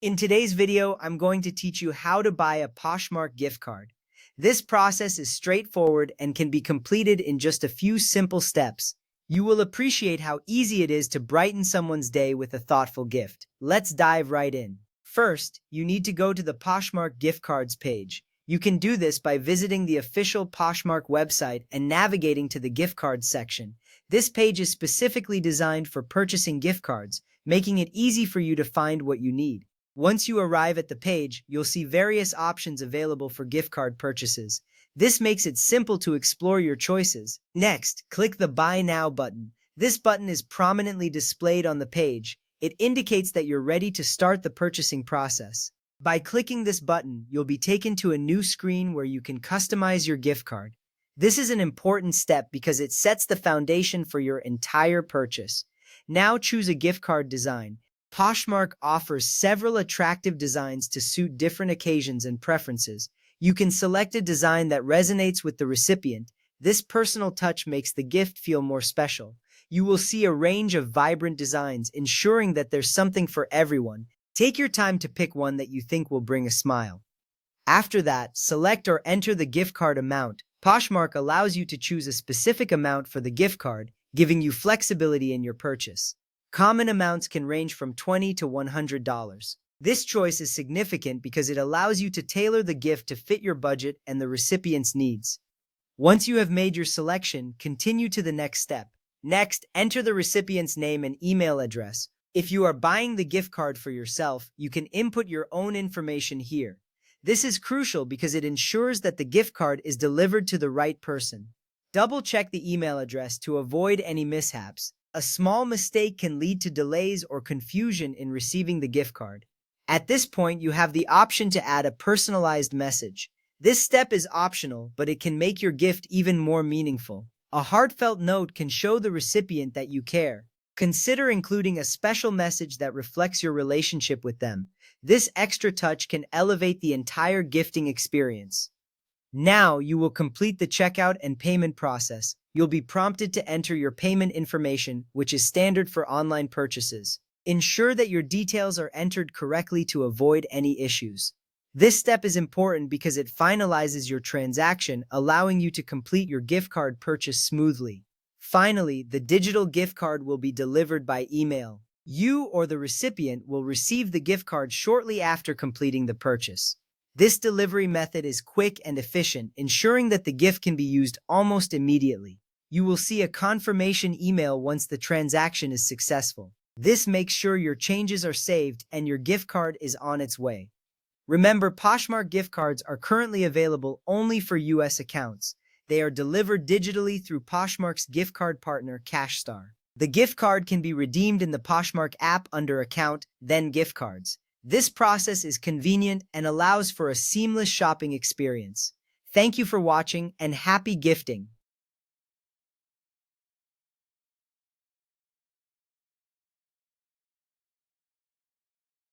In today's video, I'm going to teach you how to buy a Poshmark gift card. This process is straightforward and can be completed in just a few simple steps. You will appreciate how easy it is to brighten someone's day with a thoughtful gift. Let's dive right in. First, you need to go to the Poshmark gift cards page. You can do this by visiting the official Poshmark website and navigating to the gift cards section. This page is specifically designed for purchasing gift cards, making it easy for you to find what you need. Once you arrive at the page, you'll see various options available for gift card purchases. This makes it simple to explore your choices. Next, click the Buy Now button. This button is prominently displayed on the page. It indicates that you're ready to start the purchasing process. By clicking this button, you'll be taken to a new screen where you can customize your gift card. This is an important step because it sets the foundation for your entire purchase. Now choose a gift card design. Poshmark offers several attractive designs to suit different occasions and preferences. You can select a design that resonates with the recipient. This personal touch makes the gift feel more special. You will see a range of vibrant designs, ensuring that there's something for everyone. Take your time to pick one that you think will bring a smile. After that, select or enter the gift card amount. Poshmark allows you to choose a specific amount for the gift card, giving you flexibility in your purchase. Common amounts can range from $20 to $100. This choice is significant because it allows you to tailor the gift to fit your budget and the recipient's needs. Once you have made your selection, continue to the next step. Next, enter the recipient's name and email address. If you are buying the gift card for yourself, you can input your own information here. This is crucial because it ensures that the gift card is delivered to the right person. Double-check the email address to avoid any mishaps. A small mistake can lead to delays or confusion in receiving the gift card. At this point, you have the option to add a personalized message. This step is optional, but it can make your gift even more meaningful. A heartfelt note can show the recipient that you care. Consider including a special message that reflects your relationship with them. This extra touch can elevate the entire gifting experience. Now you will complete the checkout and payment process. You'll be prompted to enter your payment information, which is standard for online purchases. Ensure that your details are entered correctly to avoid any issues. This step is important because it finalizes your transaction, allowing you to complete your gift card purchase smoothly. Finally, the digital gift card will be delivered by email. You or the recipient will receive the gift card shortly after completing the purchase. This delivery method is quick and efficient, ensuring that the gift can be used almost immediately. You will see a confirmation email once the transaction is successful. This makes sure your changes are saved and your gift card is on its way. Remember, Poshmark gift cards are currently available only for US accounts. They are delivered digitally through Poshmark's gift card partner, CashStar. The gift card can be redeemed in the Poshmark app under Account, then Gift Cards. This process is convenient and allows for a seamless shopping experience. Thank you for watching and happy gifting!